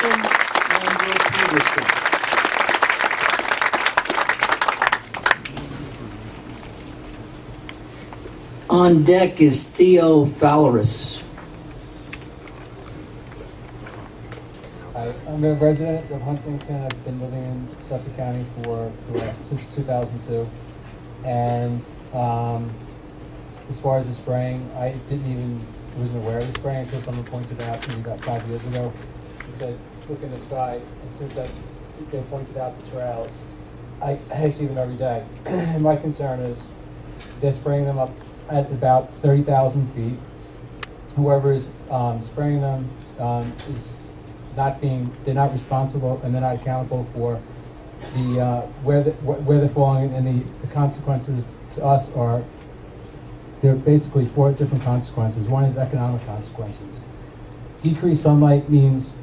Welcome, Andrew Peterson. On deck is Theo Fowlerus. Hi, I'm a resident of Huntington. I've been living in Suffolk County since 2002. And as far as the spraying, I wasn't aware of the spraying until someone pointed out to me about 5 years ago. He said, look in the sky, and since they pointed out the trails, I see them every day. And my concern is they're spraying them up at about 30,000 feet. Whoever is spraying them they're not responsible, and they're not accountable for where they're falling, and the consequences to us there are basically 4 different consequences. One is economic consequences. Decreased sunlight means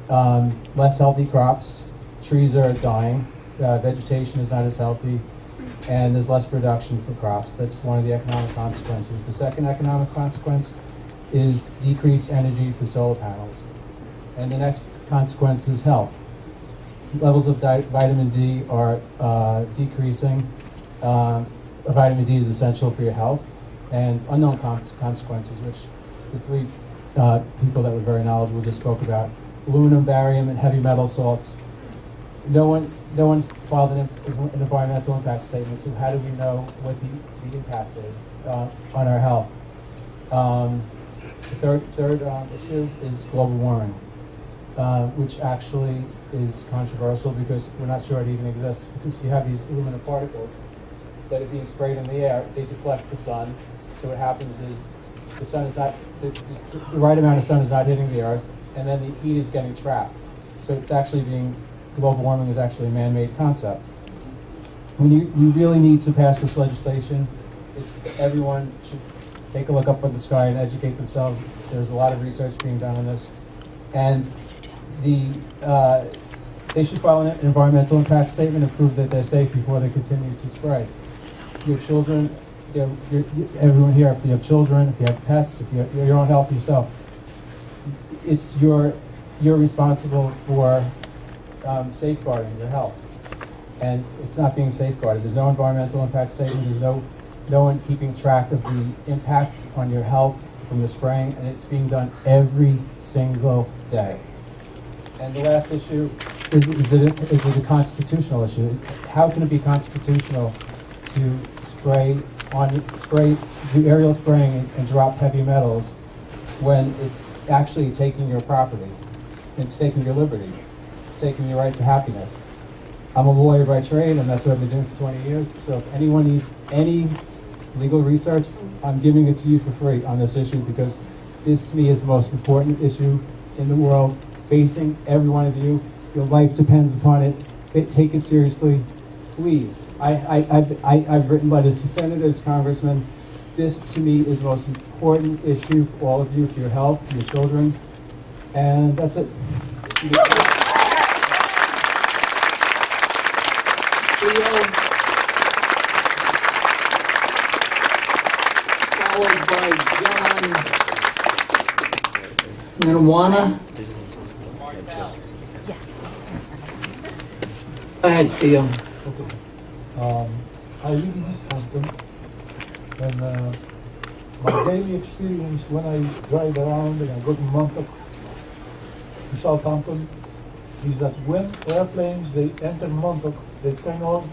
less healthy crops, trees are dying, vegetation is not as healthy, and there's less production for crops. That's one of the economic consequences. The second economic consequence is decreased energy for solar panels. And the next consequence is health. Levels of vitamin D are decreasing. Vitamin D is essential for your health. And unknown consequences, which the 3 people that were very knowledgeable just spoke about: aluminum, barium, and heavy metal salts. No one's filed an environmental impact statement, so how do we know what the impact is on our health? The third issue is global warming, which actually is controversial because we're not sure it even exists, because you have these aluminum particles that are being sprayed in the air. They deflect the sun. So what happens is the sun is not, the right amount of sun is not hitting the earth, and then the heat is getting trapped. So it's actually global warming is actually a man-made concept. When you really need to pass this legislation, everyone should take a look up at the sky and educate themselves. There's a lot of research being done on this. And they should file an environmental impact statement and prove that they're safe before they continue to spray. Your children, everyone here, if you have children, if you have pets, if you have your own health yourself, you're responsible for safeguarding your health. And it's not being safeguarded. There's no environmental impact statement. There's no one keeping track of the impact on your health from the spraying, and it's being done every single day. And the last issue is it a constitutional issue? How can it be constitutional to do aerial spraying and drop heavy metals when it's actually taking your property? It's taking your liberty. It's taking your right to happiness. I'm a lawyer by trade, and that's what I've been doing for 20 years. So if anyone needs any legal research, I'm giving it to you for free on this issue, because this to me is the most important issue in the world, facing every one of you. Your life depends upon it. Take it seriously, please. I've written letters to senators, congressmen. This to me is the most important issue for all of you, for your health, for your children, and that's it. Followed by John Marijuana. Go ahead, Theo. I live in East Hampton, and my daily experience when I drive around and I go to Montauk, to Southampton, is that when airplanes they enter Montauk, they turn on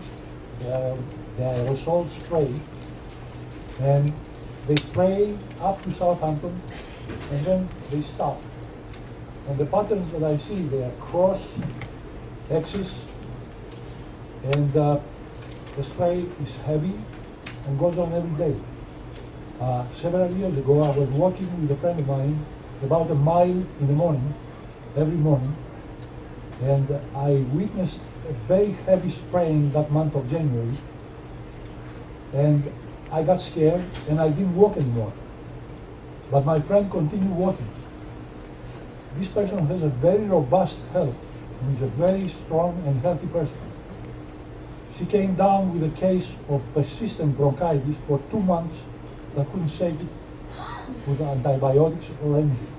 the aerosol spray, and they spray up to Southampton, and then they stop. And the patterns that I see, they are cross, X's, and the spray is heavy and goes on every day. Several years ago, I was walking with a friend of mine about a mile in the morning, every morning, and I witnessed a very heavy spraying that month of January, and I got scared and I didn't walk anymore. But my friend continued walking. This person has a very robust health and is a very strong and healthy person. She came down with a case of persistent bronchitis for 2 months that couldn't shake it with antibiotics or anything.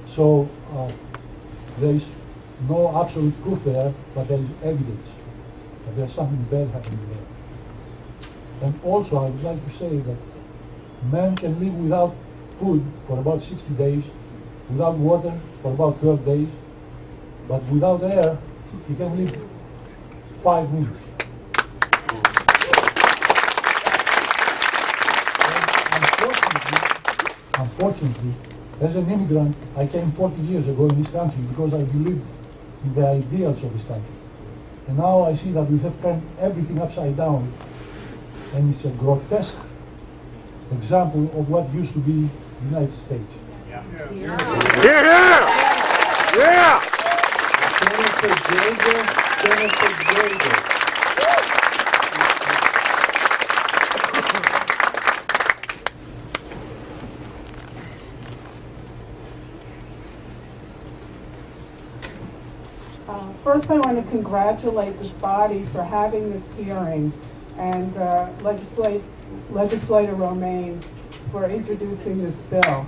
So there is no absolute proof there, but there is evidence that there's something bad happening there. And also, I would like to say that man can live without food for about 60 days, without water for about 12 days, but without air, he can live 5 minutes. Unfortunately, as an immigrant, I came 40 years ago in this country because I believed in the ideals of this country. And now I see that we have turned everything upside down, and it's a grotesque example of what used to be the United States. Yeah. Senator Jager. First, I want to congratulate this body for having this hearing, and Legislator Romaine for introducing this bill.